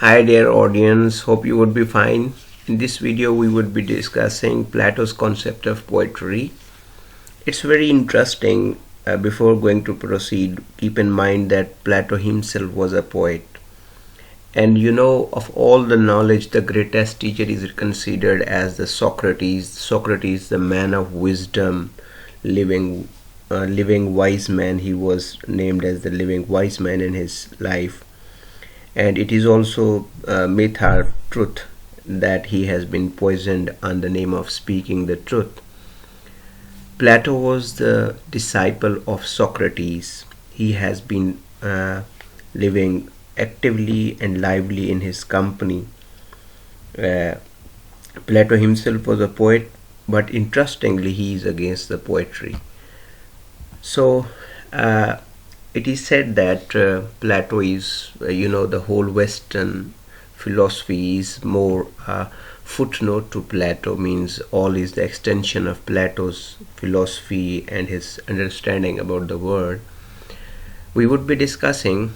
Hi dear audience, hope you would be fine. In this video we would be discussing Plato's concept of poetry. It's very interesting. Before going to proceed, keep in mind that Plato himself was a poet. And of all the knowledge, the greatest teacher is considered as the Socrates. Socrates, the man of wisdom, living wise man. He was named as the living wise man in his life, and it is also myth or truth that he has been poisoned on the name of speaking the truth. Plato was the disciple of Socrates. He has been living actively and lively in his company. uh, Plato himself was a poet, but interestingly he is against the poetry. So uh, it is said that Plato is, the whole Western philosophy is more footnote to Plato, means all is the extension of Plato's philosophy and his understanding about the world. We would be discussing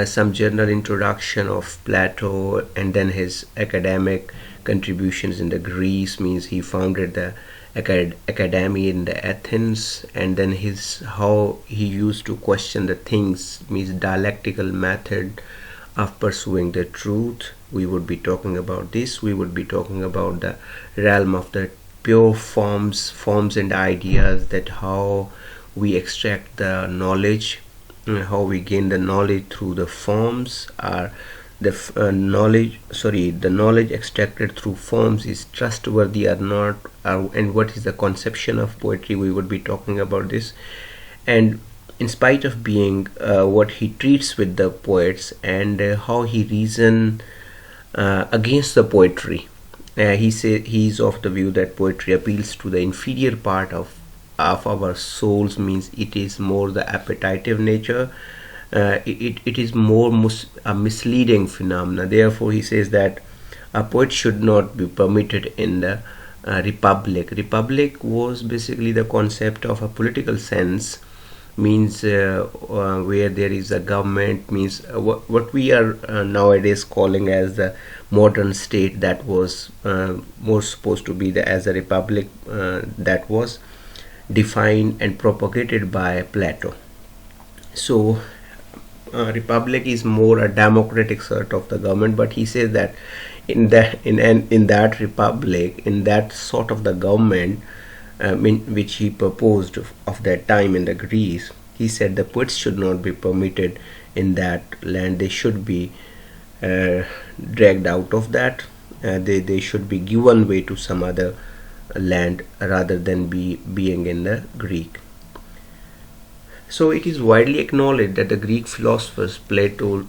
some general introduction of Plato and then his academic contributions in the Greece, means he founded the academy in the Athens, and then his how he used to question the things, means dialectical method of pursuing the truth. We would be talking about this. We would be talking about the realm of the pure forms and ideas, that how we extract the knowledge, how we gain the knowledge through the forms, or the knowledge extracted through forms is trustworthy or not, and what is the conception of poetry. We would be talking about this, and in spite of being what he treats with the poets, and how he reason against the poetry. He is of the view that poetry appeals to the inferior part of our souls, means it is more the appetitive nature. It is more a misleading phenomena. Therefore he says that a poet should not be permitted in the republic was basically the concept of a political sense, means where there is a government, means what we are nowadays calling as the modern state, that was more supposed to be as a republic, that was defined and propagated by Plato. So republic is more a democratic sort of the government, but he says that in that republic, in that sort of the government, which he proposed of that time in the Greece, he said the poets should not be permitted in that land. They should be dragged out of that. They should be given way to some other land rather than being in the Greek. So it is widely acknowledged that the Greek philosophers Plato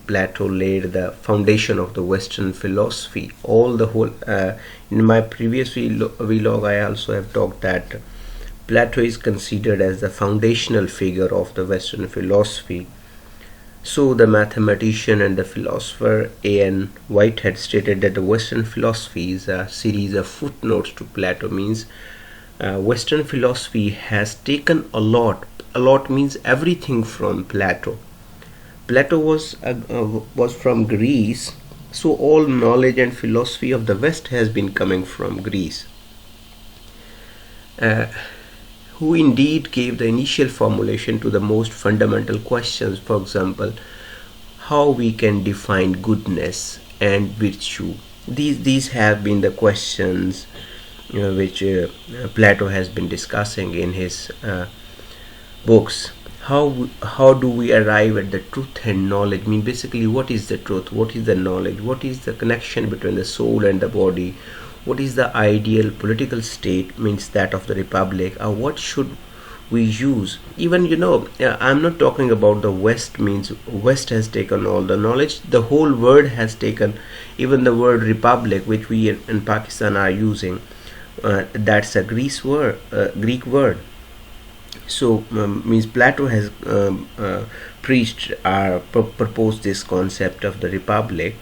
laid the foundation of the Western philosophy. In my previous vlog, I also have talked that Plato is considered as the foundational figure of the Western philosophy. So the mathematician and the philosopher A.N. Whitehead stated that the Western philosophy is a series of footnotes to Plato, means Western philosophy has taken a lot means everything from Plato. Plato was from Greece, so all knowledge and philosophy of the West has been coming from Greece, who indeed gave the initial formulation to the most fundamental questions. For example, how we can define goodness and virtue. These have been the questions which Plato has been discussing in his books. How do we arrive at the truth and knowledge? I mean, basically, what is the truth? What is the knowledge? What is the connection between the soul and the body? What is the ideal political state, means that of the republic? Or what should we use? Even I'm not talking about the West, means West has taken all the knowledge. The whole world has taken even the word republic, which we in Pakistan are using. That's a Greek word. So means Plato has preached or proposed this concept of the republic.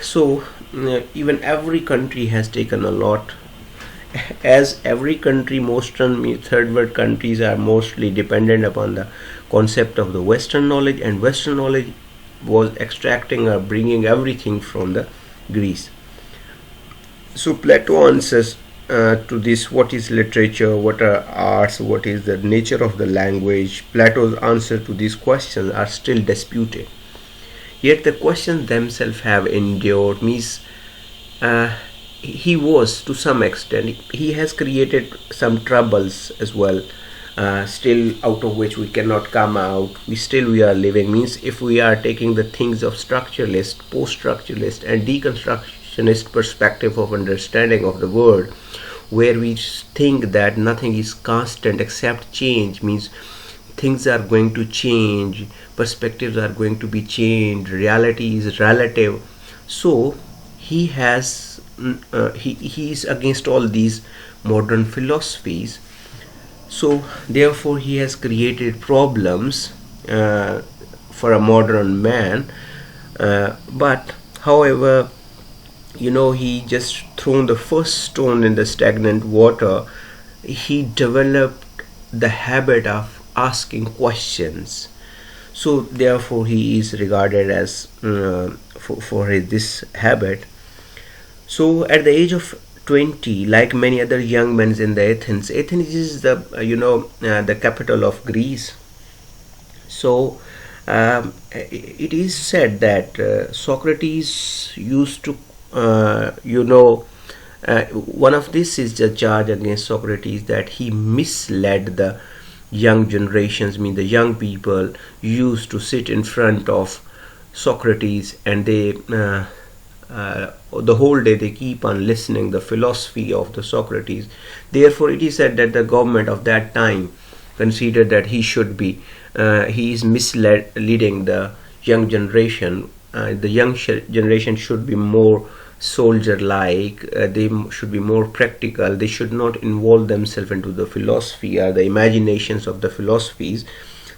So even every country has taken a lot, as every country, most third world countries are mostly dependent upon the concept of the Western knowledge, and Western knowledge was extracting or bringing everything from the Greece. So Plato answers to this: what is literature, what are arts, what is the nature of the language. Plato's answer to these questions are still disputed. Yet the questions themselves have endured. Means uh, he was, to some extent, he has created some troubles as well, still out of which we cannot come out. We are living. Means if we are taking the things of structuralist, post-structuralist and deconstructionist perspective of understanding of the world, where we think that nothing is constant except change, means things are going to change, perspectives are going to be changed, reality is relative. So he has he is against all these modern philosophies. So therefore he has created problems for a modern man. But however, he just thrown the first stone in the stagnant water. He developed the habit of asking questions. So therefore he is regarded as for this habit. So at the age of 20, like many other young men in the Athens is the the capital of Greece. So it is said that Socrates used to one of this is the charge against Socrates, that he misled the young generations. Mean the young people used to sit in front of Socrates, and they the whole day they keep on listening the philosophy of the Socrates. Therefore it is said that the government of that time considered that he is misleading the young generation. The young generation should be more soldier like, they should be more practical, they should not involve themselves into the philosophy or the imaginations of the philosophies.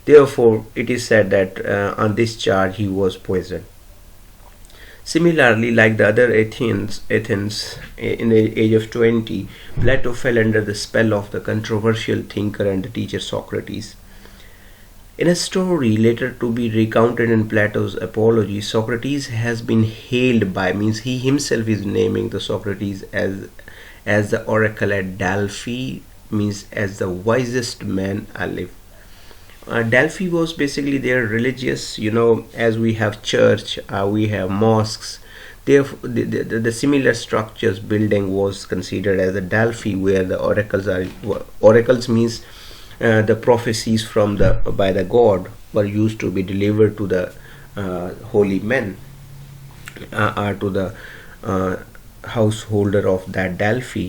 Therefore it is said that on this charge he was poisoned. Similarly, like the other Athens in the age of 20, Plato fell under the spell of the controversial thinker and the teacher Socrates. In a story later to be recounted in Plato's Apology, Socrates has been hailed by, means he himself is naming the Socrates as the oracle at Delphi, means as the wisest man alive. Delphi was basically their religious, as we have church, we have mosques. Therefore, the similar structures building was considered as a Delphi, where the oracles are. Oracles means the prophecies from by the god were used to be delivered to the holy men, or to the householder of that Delphi.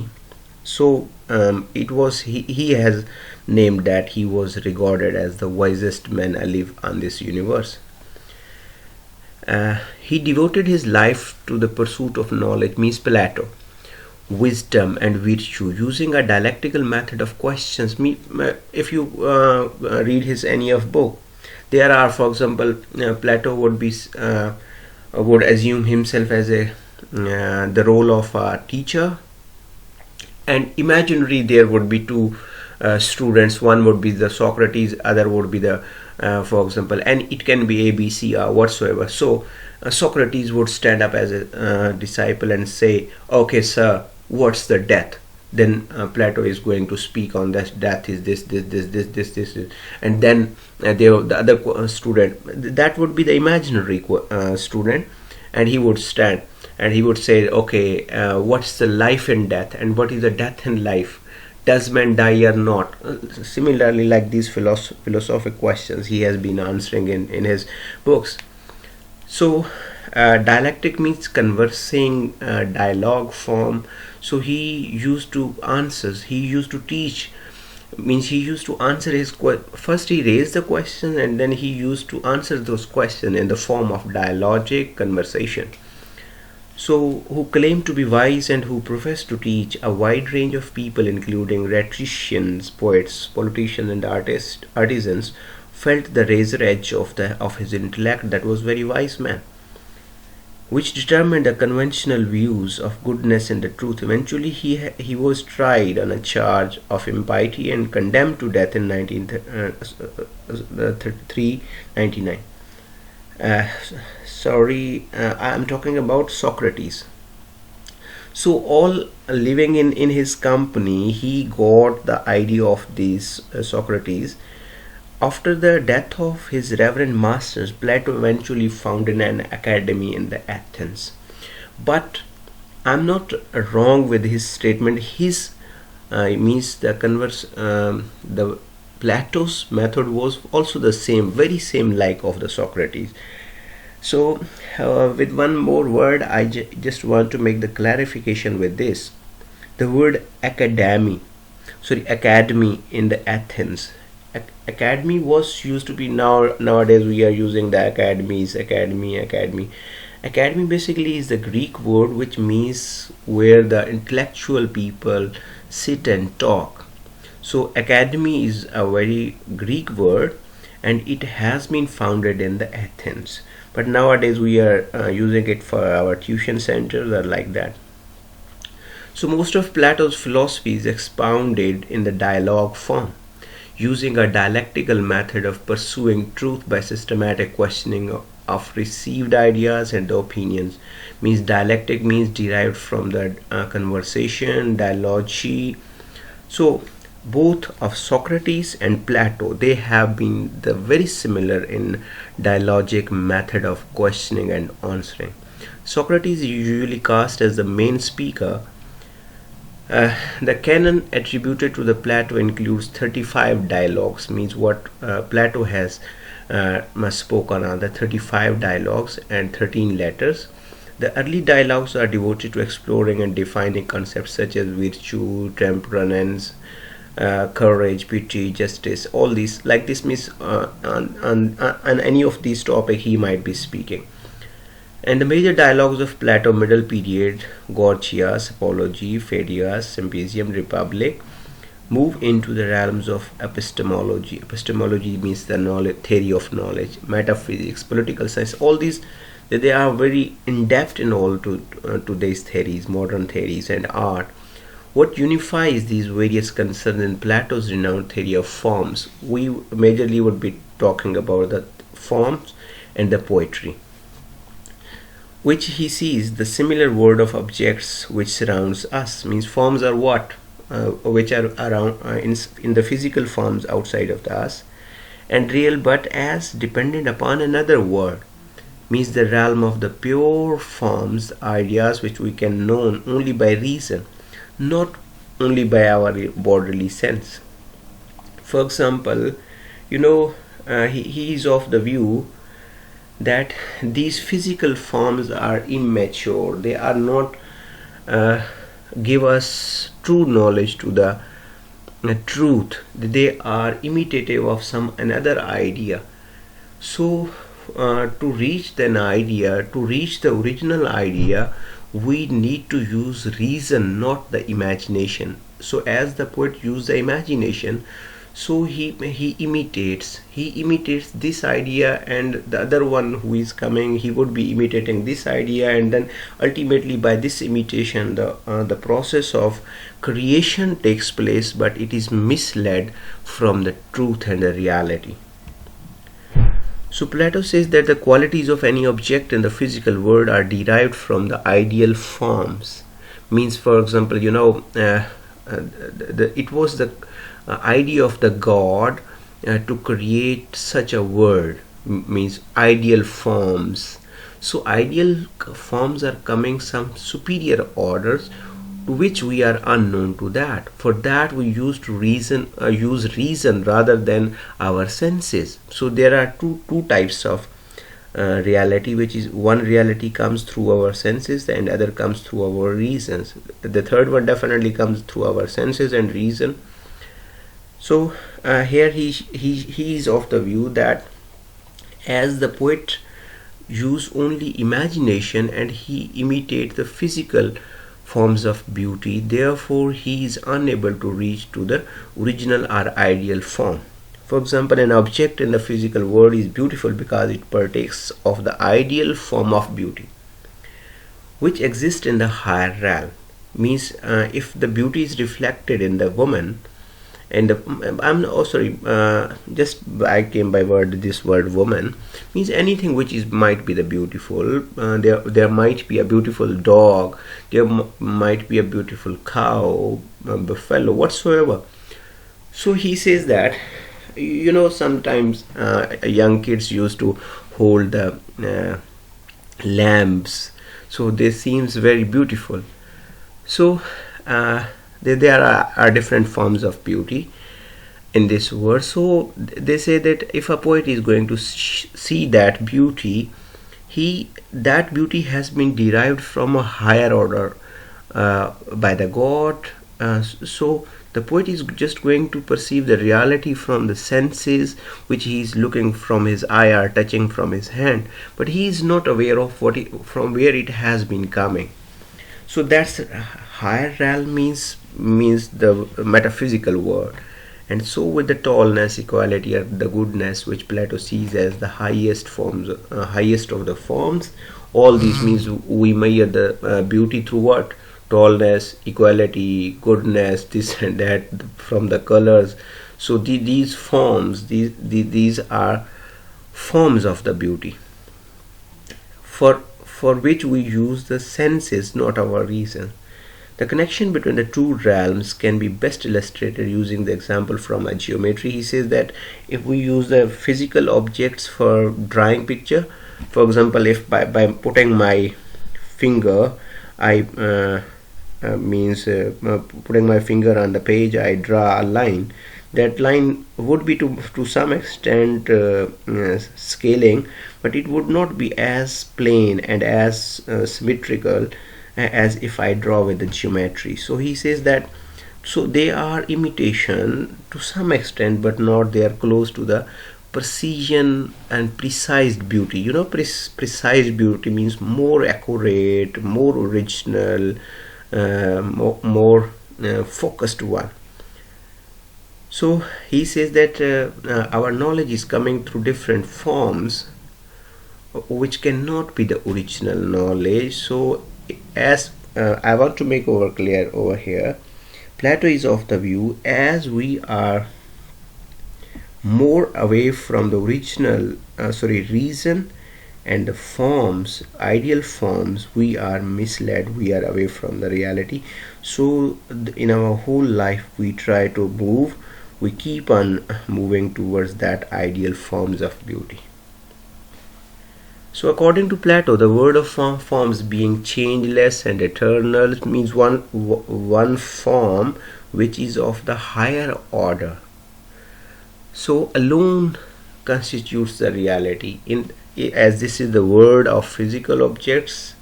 So it was he has named that he was regarded as the wisest man alive on this universe. He devoted his life to the pursuit of knowledge, means Plato, wisdom and virtue, using a dialectical method of questions. If you read his any of book, there are, for example, Plato would assume himself as the role of a teacher, and imaginary there would be two students. One would be the Socrates, other would be the for example, and it can be ABC or whatsoever. So Socrates would stand up as a disciple and say, okay sir, what's the death? Then Plato is going to speak on that. Death is this, and then the other student, that would be the imaginary student, and he would stand and he would say, okay, what's the life and death, and what is the death and life? Does man die or not? Similarly, like these philosophic questions he has been answering in his books. So dialectic means conversing, dialogue form. So he used to teach, means he used to answer his first he raised the question, and then he used to answer those questions in the form of dialogic conversation. So who claim to be wise and who profess to teach a wide range of people, including rhetoricians, poets, politicians and artisans, felt the razor edge of his intellect, that was very wise man, which determined the conventional views of goodness and the truth. Eventually he was tried on a charge of impiety and condemned to death in 399. uh, sorry, I'm talking about Socrates. So all living in his company, he got the idea of this Socrates. After the death of his reverend masters, Plato eventually founded an academy in the Athens. But I'm not wrong with his statement. His means the converse, the Plato's method was also the same, very same like of the Socrates. So, with one more word, I just want to make the clarification with this. The word academy in the Athens. Academy was used to be nowadays we are using the academies, academy. Academy basically is the Greek word which means where the intellectual people sit and talk. So academy is a very Greek word and it has been founded in the Athens. But nowadays we are using it for our tuition centers or like that. So most of Plato's philosophy is expounded in the dialogue form, using a dialectical method of pursuing truth by systematic questioning of received ideas and opinions. Means dialectic means derived from the conversation, dialogy. So both of Socrates and Plato, they have been the very similar in dialogic method of questioning and answering. Socrates is usually cast as the main speaker. The canon attributed to the Plato includes 35 dialogues, means what Plato has spoken on the 35 dialogues and 13 letters. The early dialogues are devoted to exploring and defining concepts such as virtue, temperance, courage, pity, justice, all these. Like this means on any of these topics he might be speaking. And the major dialogues of Plato, middle period, Gorgias, Apology, Phaedrus, Symposium, Republic, move into the realms of epistemology. Epistemology means the knowledge, theory of knowledge, metaphysics, political science. All these they are very in depth in all to today's theories, modern theories, and art. What unifies these various concerns in Plato's renowned theory of forms? We majorly would be talking about the forms and the poetry, which he sees the similar world of objects which surrounds us. Means forms are what which are around in the physical forms outside of us and real, but as dependent upon another world. Means the realm of the pure forms, ideas which we can know only by reason, not only by our bodily sense. For example, he is of the view that these physical forms are immature. They are not give us true knowledge to the truth. They are imitative of some another idea. So to reach an idea, to reach the original idea, we need to use reason, not the imagination. So as the poet used the imagination, so he imitates this idea, and the other one who is coming, he would be imitating this idea, and then ultimately by this imitation the process of creation takes place, but it is misled from the truth and the reality. So Plato says that the qualities of any object in the physical world are derived from the ideal forms. Means, for example, it was the idea of the god to create such a world. Means ideal forms. So ideal forms are coming some superior orders to which we are unknown to that. For that we used use reason rather than our senses. So there are two types of reality, which is one reality comes through our senses and other comes through our reasons. The third one definitely comes through our senses and reason. So here he is of the view that as the poet use only imagination and he imitate the physical forms of beauty, therefore he is unable to reach to the original or ideal form. For example, an object in the physical world is beautiful because it partakes of the ideal form of beauty which exists in the higher realm. Means if the beauty is reflected in the woman And I'm oh sorry, just I came by word this word woman means anything which is might be the beautiful. There might be a beautiful dog, there might be a beautiful cow, buffalo, whatsoever. So he says that, sometimes young kids used to hold the lamps, so they seems very beautiful. So there are different forms of beauty in this world. So they say that if a poet is going to see that beauty, that beauty has been derived from a higher order by the god. So the poet is just going to perceive the reality from the senses which he is looking from his eye or touching from his hand, but he is not aware of from where it has been coming. So that's higher realm means the metaphysical world. And so with the tallness, equality, or the goodness, which Plato sees as the highest of the forms, all these means we measure the beauty through what? Tallness, equality, goodness, this and that, from the colors. So these forms, these are forms of the beauty, for which we use the senses, not our reason. The connection between the two realms can be best illustrated using the example from a geometry. He says that if we use the physical objects for drawing picture, for example, if by putting my finger, I putting my finger on the page, I draw a line. That line would be to some extent scaling, but it would not be as plain and as symmetrical as if I draw with the geometry. So he says that, so they are imitation to some extent, but not they are close to the precision and precise beauty. Precise beauty means more accurate, more original, more focused one. So he says that our knowledge is coming through different forms which cannot be the original knowledge. So as I want to make over clear over here, Plato is of the view, as we are more away from the original reason and the forms, ideal forms, we are misled, we are away from the reality. So in our whole life we keep on moving towards that ideal forms of beauty. So according to Plato, the word of forms being changeless and eternal means one form which is of the higher order, so alone constitutes the reality. As this is the word of physical objects,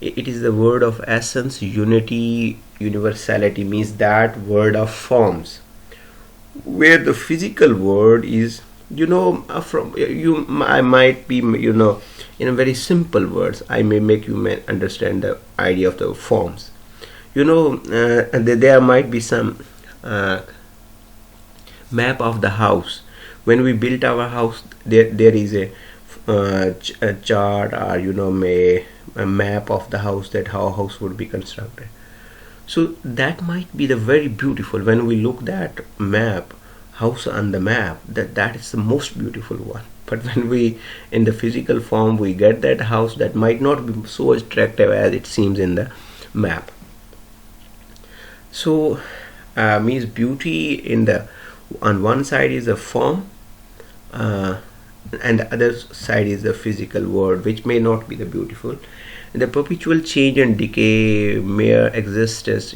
it is the word of essence, unity, universality, means that word of forms, where the physical word is, I might be, in a very simple words, I may make you understand the idea of the forms. There might be some map of the house. When we built our house, there is a chart, or a map of the house, that how a house would be constructed. So that might be the very beautiful. When we look that map, house on the map, that is the most beautiful one. But when we in the physical form we get that house, that might not be so attractive as it seems in the map. So means beauty on one side is a form, and the other side is the physical world, which may not be the beautiful. And the perpetual change and decay, mere existence.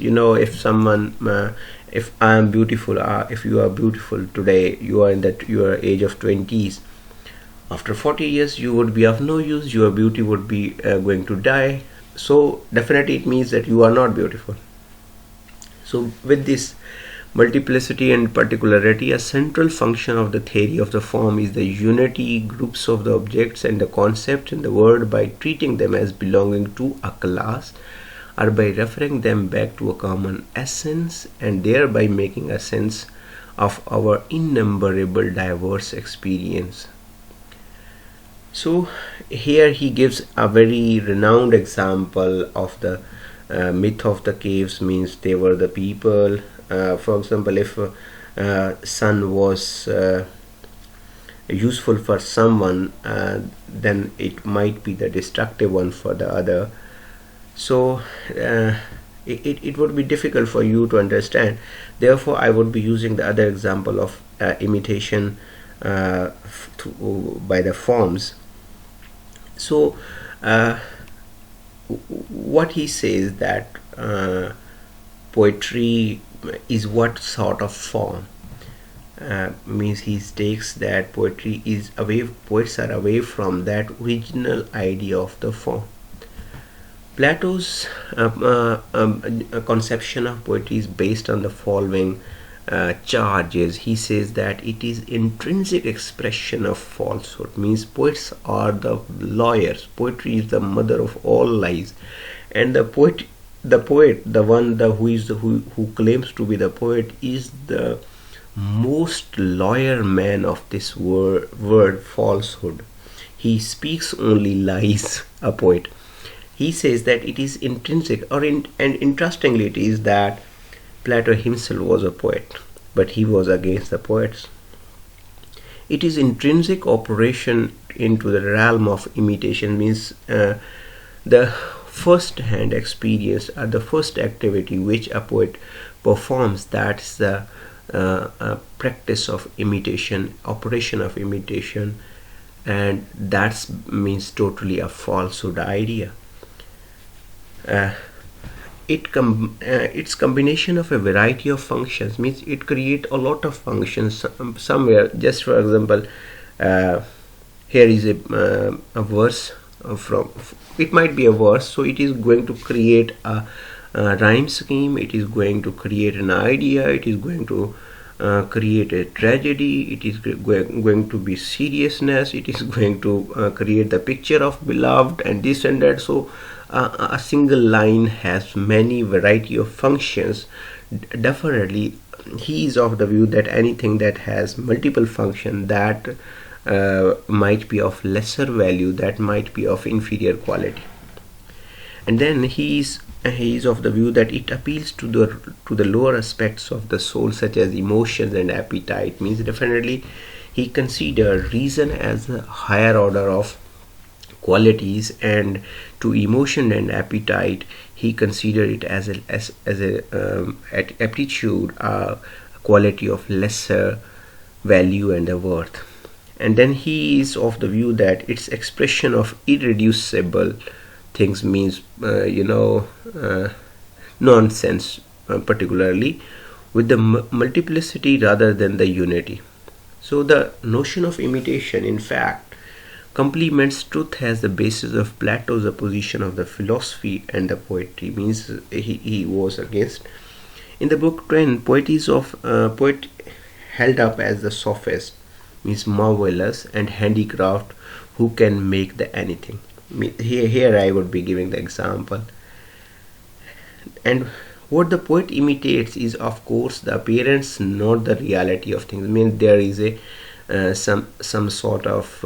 If I am beautiful, if you are beautiful today, you are in your age of 20s. After 40 years, you would be of no use. Your beauty would be going to die. So definitely, it means that you are not beautiful. So with this multiplicity and particularity, a central function of the theory of the form is the unity groups of the objects and the concepts in the world by treating them as belonging to a class, or by referring them back to a common essence, and thereby making a sense of our innumerable diverse experience. So here he gives a very renowned example of the myth of the caves, means they were the people. For example, if sun was useful for someone, then it might be the destructive one for the other. So it would be difficult for you to understand. Therefore, I would be using the other example of imitation by the forms. So what he says that poetry is what sort of form, means he takes that poets are away from that original idea of the form. Plato's conception of poetry is based on the following charges. He says that it is intrinsic expression of falsehood, means poets are the lawyers. Poetry is the mother of all lies, and the one who claims to be the poet is the most lawyer man of this word falsehood. He speaks only lies. A poet. He says that it is intrinsic, and interestingly, it is that Plato himself was a poet, but he was against the poets. It is intrinsic operation into the realm of imitation, means the first-hand experience or the first activity which a poet performs. That's the practice of imitation, operation of imitation, and that means totally a falsehood idea. Uh, its combination of a variety of functions, means it create a lot of functions somewhere. Just for example, here is a verse from, it might be a verse, so it is going to create a rhyme scheme, it is going to create an idea, it is going to create a tragedy, it is going to be seriousness, it is going to create the picture of beloved and this and that. So a single line has many variety of functions. Definitely he is of the view that anything that has multiple function, that might be of lesser value, that might be of inferior quality. And then he is of the view that it appeals to the lower aspects of the soul, such as emotions and appetite. Means definitely he considered reason as a higher order of qualities, and to emotion and appetite he considered it as a aptitude, a quality of lesser value and a worth. And then he is of the view that its expression of irreducible things, means nonsense, particularly with the multiplicity rather than the unity. So the notion of imitation, in fact, complements truth as the basis of Plato's opposition of the philosophy and the poetry. Means he was against. In the book 10, poet held up as the sophist, means marvelous and handicraft who can make the anything. Here I would be giving the example. And what the poet imitates is of course the appearance, not the reality of things. Means there is a some sort of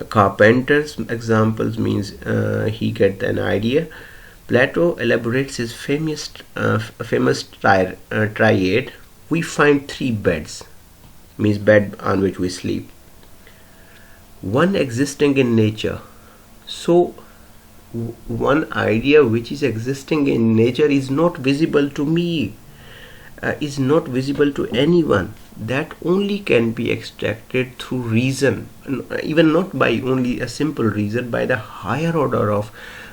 carpenter's examples, means he get an idea. Plato elaborates his famous triad. We find three beds, means bed on which we sleep, one existing in nature. So one idea which is existing in nature is not visible to me, is not visible to anyone. That only can be extracted through reason, even not by only a simple reason, by the higher order of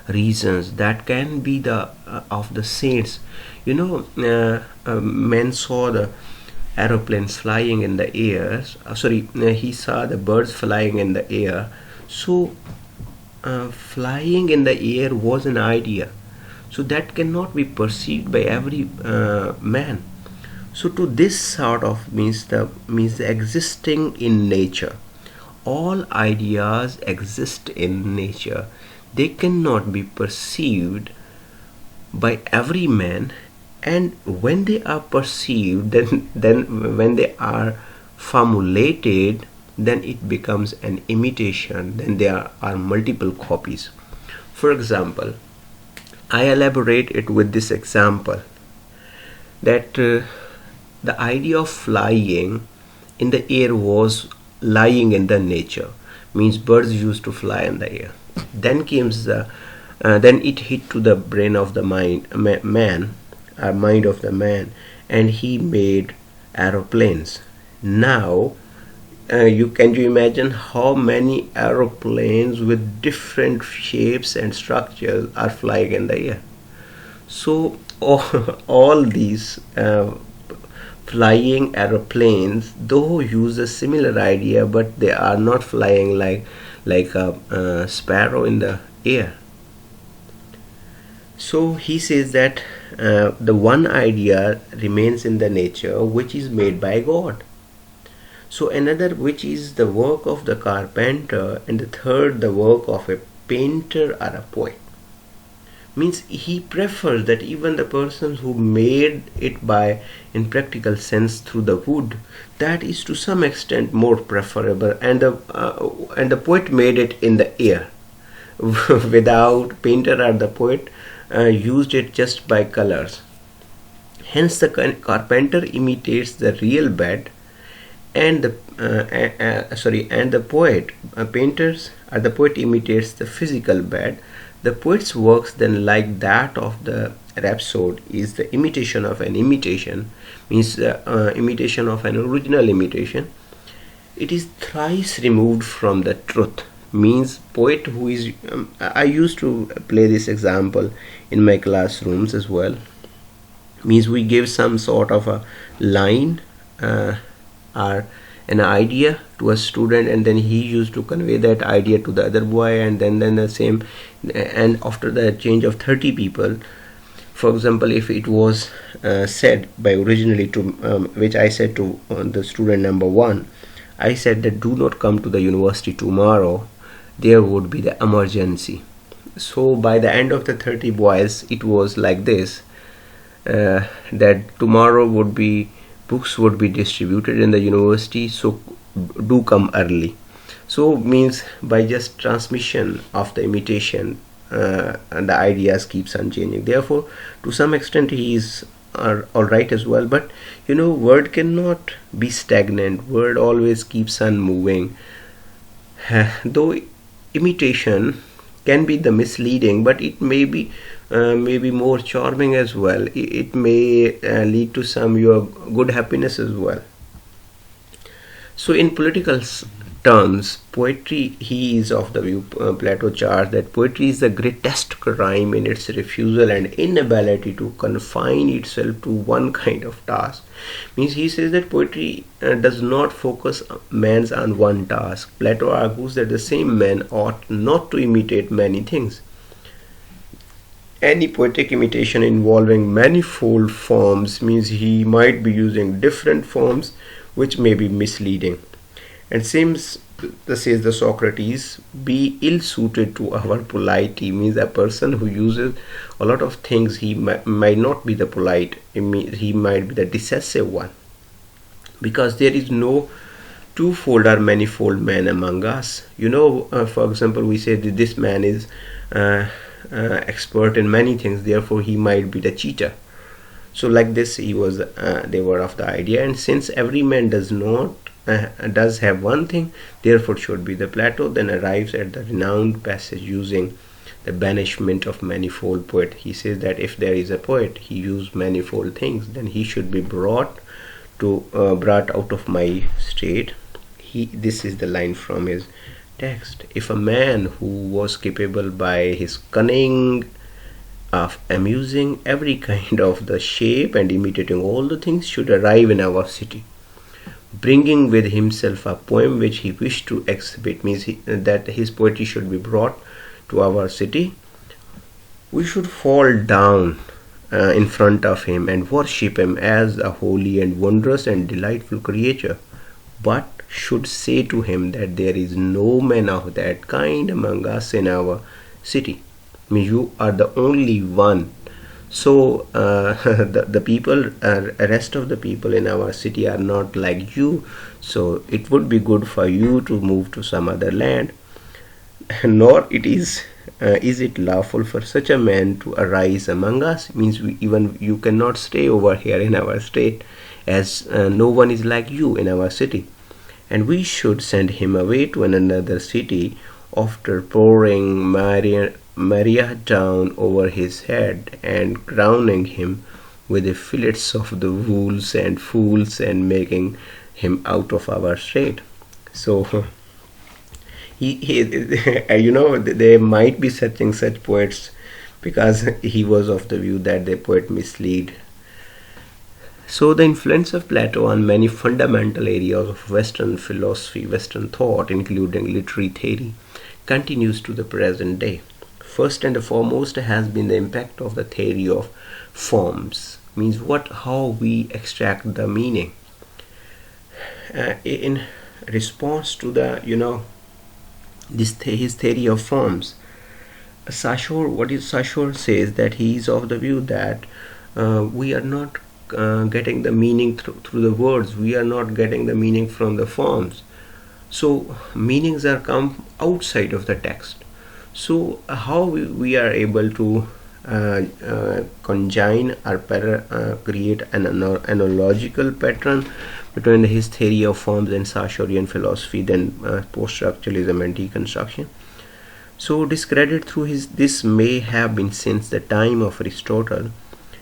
reasons that can be the of the saints. Men saw the aeroplanes flying in the air. He saw the birds flying in the air. So flying in the air was an idea, so that cannot be perceived by every man. So to this sort of means the existing in nature. All ideas exist in nature. They cannot be perceived by every man, and when they are perceived, then when they are formulated, then it becomes an imitation. Then there are multiple copies. For example, I elaborate it with this example. that the idea of flying in the air was lying in the nature, means birds used to fly in the air. Then it hit to the brain of the mind of the man, and he made aeroplanes. Now, you imagine how many aeroplanes with different shapes and structures are flying in the air. So all these flying aeroplanes though use a similar idea, but they are not flying like a sparrow in the air. So he says that the one idea remains in the nature which is made by God. So another which is the work of the carpenter, and the third the work of a painter or a poet. Means he prefers that even the person who made it by in practical sense through the wood, that is to some extent more preferable, and the poet made it in the air without painter or the poet used it just by colors. Hence the carpenter imitates the real bed, and the poet painters or the poet imitates the physical bed. The poet's works then, like that of the rhapsode, is the imitation of an imitation, means imitation of an original imitation. It is thrice removed from the truth, means poet who is I used to play this example in my classrooms as well. Means we give some sort of a line or an idea to a student, and then he used to convey that idea to the other boy, and then the same. And after the change of 30 people, for example, if it was said by originally to which I said to the student number 1, I said that do not come to the university tomorrow, there would be the emergency. So by the end of the 30 boys, it was like this, that tomorrow would be books would be distributed in the university, so do come early. So means by just transmission of the imitation, and the ideas keeps on changing. Therefore, to some extent, he is all right as well. But word cannot be stagnant. Word always keeps on moving. Though imitation can be the misleading, but it may be maybe more charming as well. It may lead to some your good happiness as well. So in political terms, poetry, he is of the view, Plato charged that poetry is the greatest crime in its refusal and inability to confine itself to one kind of task. Means he says that poetry does not focus man's on one task. Plato argues that the same man ought not to imitate many things. Any poetic imitation involving manifold forms means he might be using different forms, which may be misleading, and seems, says the Socrates, be ill-suited to our polity. Means a person who uses a lot of things, he might not be the polite, he might be the decisive one, because there is no twofold or manifold man among us. For example, we say that this man is expert in many things, therefore he might be the cheater. So like this, they were of the idea, and since every man does have one thing, therefore should be the Plato then arrives at the renowned passage using the banishment of manifold poet. He says that if there is a poet, he used manifold things, then he should be brought out of my state. This is the line from his text. If a man who was capable by his cunning of amusing every kind of the shape and imitating all the things should arrive in our city, bringing with himself a poem which he wished to exhibit, means that his poetry should be brought to our city, we should fall down in front of him and worship him as a holy and wondrous and delightful creature, but should say to him that there is no man of that kind among us in our city. You are the only one. So the people, rest of the people in our city are not like you, so it would be good for you to move to some other land. Nor it is is it lawful for such a man to arise among us? Means even you cannot stay over here in our state, as no one is like you in our city, and we should send him away to another city after pouring Maria down over his head and crowning him with the fillets of the wolves and fools and making him out of our state. So he there might be searching such poets because he was of the view that the poet mislead. So the influence of Plato on many fundamental areas of Western philosophy, Western thought, including literary theory, continues to the present day. First and foremost has been the impact of the theory of forms, means how we extract the meaning. In response to the his theory of forms, Sashor says that he is of the view that we are not getting the meaning through the words. We are not getting the meaning from the forms. So meanings are come outside of the text. So how we are able to conjoin or create an analogical pattern between his theory of forms and Sashorian philosophy, then post-structuralism and deconstruction. So discredit through this may have been since the time of Aristotle.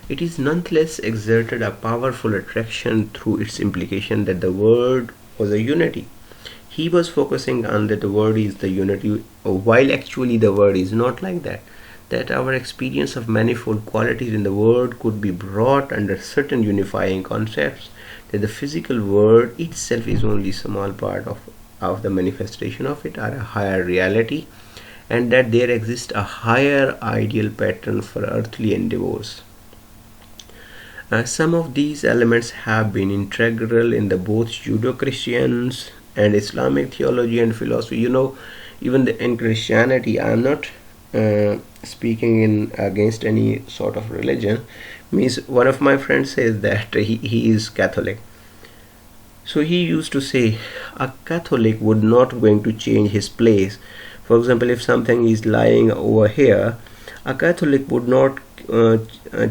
It is nonetheless exerted a powerful attraction through its implication that the word was a unity. He was focusing on that the word is the unity, while actually the word is not like that. That our experience of manifold qualities in the word could be brought under certain unifying concepts, that the physical word itself is only a small part of the manifestation of it, or a higher reality, and that there exists a higher ideal pattern for earthly endeavors. Some of these elements have been integral in the both Judeo-Christians and Islamic theology and philosophy. Even in Christianity, I am not speaking in against any sort of religion. Means one of my friends says that he is Catholic. So he used to say a Catholic would not going to change his place. For example, if something is lying over here, a Catholic would not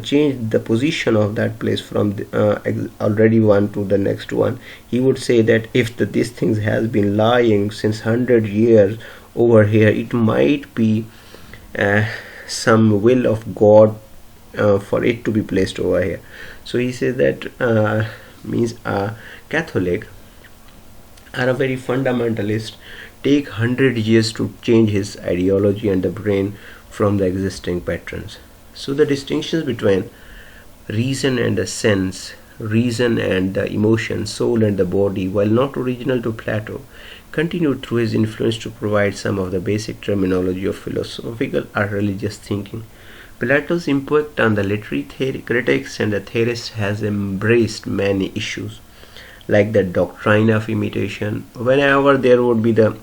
change the position of that place from already one to the next one. He would say that if this thing has been lying since 100 years over here, it might be some will of God for it to be placed over here. So he says that means a Catholic are a very fundamentalist, take 100 years to change his ideology and the brain from the existing patterns. So the distinctions between reason and the sense, reason and the emotion, soul and the body, while not original to Plato, continued through his influence to provide some of the basic terminology of philosophical or religious thinking. Plato's impact on the literary critics and the theorists has embraced many issues, like the doctrine of imitation. Whenever there would be the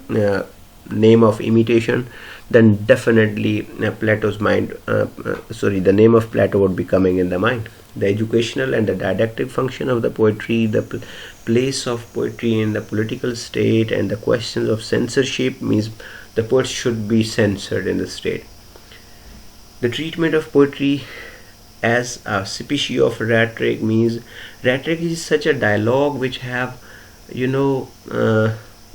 name of imitation, then definitely Plato's mind, the name of Plato would be coming in the mind. The educational and the didactic function of the poetry, the place of poetry in the political state, and the questions of censorship, means the poets should be censored in the state. The treatment of poetry as a species of rhetoric, means rhetoric is such a dialogue which have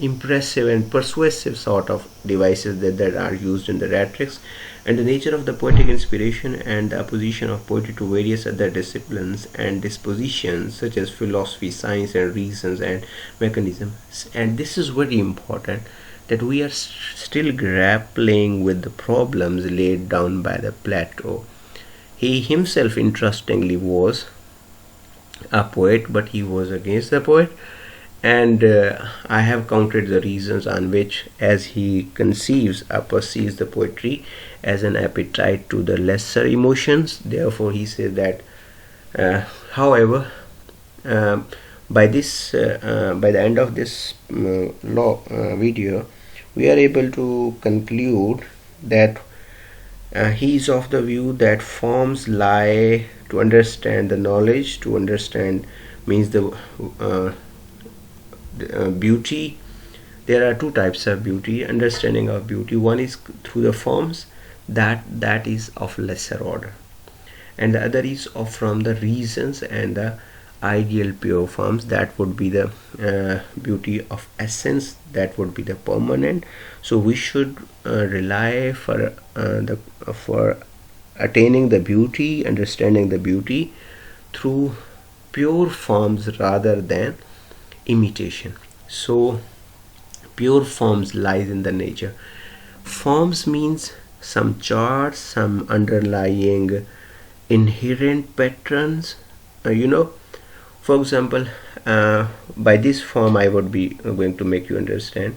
impressive and persuasive sort of devices that are used in the rhetorics, and the nature of the poetic inspiration and the opposition of poetry to various other disciplines and dispositions such as philosophy, science and reasons and mechanisms. And this is very important, that we are still grappling with the problems laid down by the Plato. He himself interestingly was a poet, but he was against the poet, and I have counted the reasons on which, as he conceives or perceives the poetry as an appetite to the lesser emotions. Therefore he says that however by the end of this video, we are able to conclude that he is of the view that forms lie to understand the knowledge, to understand means the beauty. There are two types of beauty, understanding of beauty. One is through the forms, that is of lesser order, and the other is of from the reasons and the ideal pure forms, that would be the beauty of essence, that would be the permanent. So we should rely for attaining the beauty, understanding the beauty through pure forms rather than imitation. So pure forms lies in the nature. Forms means some charts, some underlying inherent patterns. For example, by this form, I would be going to make you understand.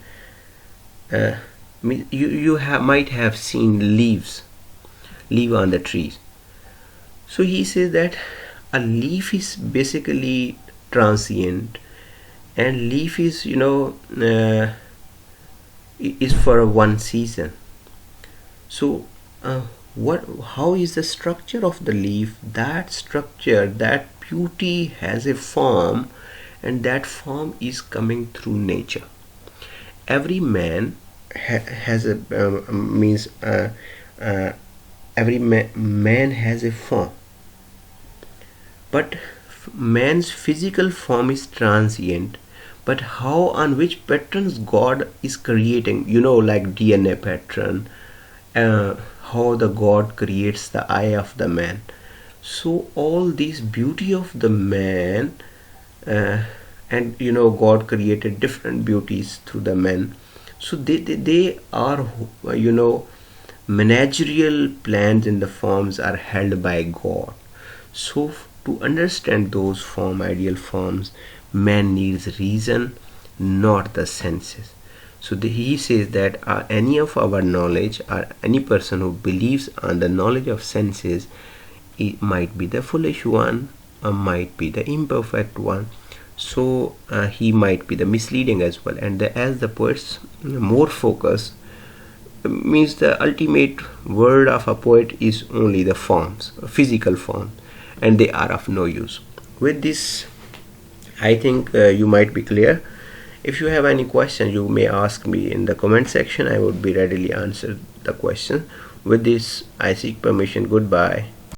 Uh, you might have seen leaf on the trees. So he says that a leaf is basically transient, and leaf is is for one season. So what how is the structure of the leaf? That structure, that beauty has a form, and that form is coming through nature. Every man has a means every man has a form, but man's physical form is transient. But how, on which patterns God is creating, like DNA pattern, uh, how the God creates the eye of the man. So all this beauty of the man, uh, and God created different beauties through the man. So they are managerial plans in the forms are held by God. So to understand those ideal forms, man needs reason, not the senses. So he says that any of our knowledge, or any person who believes on the knowledge of senses, it might be the foolish one, or might be the imperfect one. So he might be the misleading as well. And as the poets more focus, means the ultimate word of a poet is only the forms, physical form, and they are of no use. With this, I think you might be clear. If you have any question, you may ask me in the comment section. I would be readily answer the question. With this, I seek permission. Goodbye.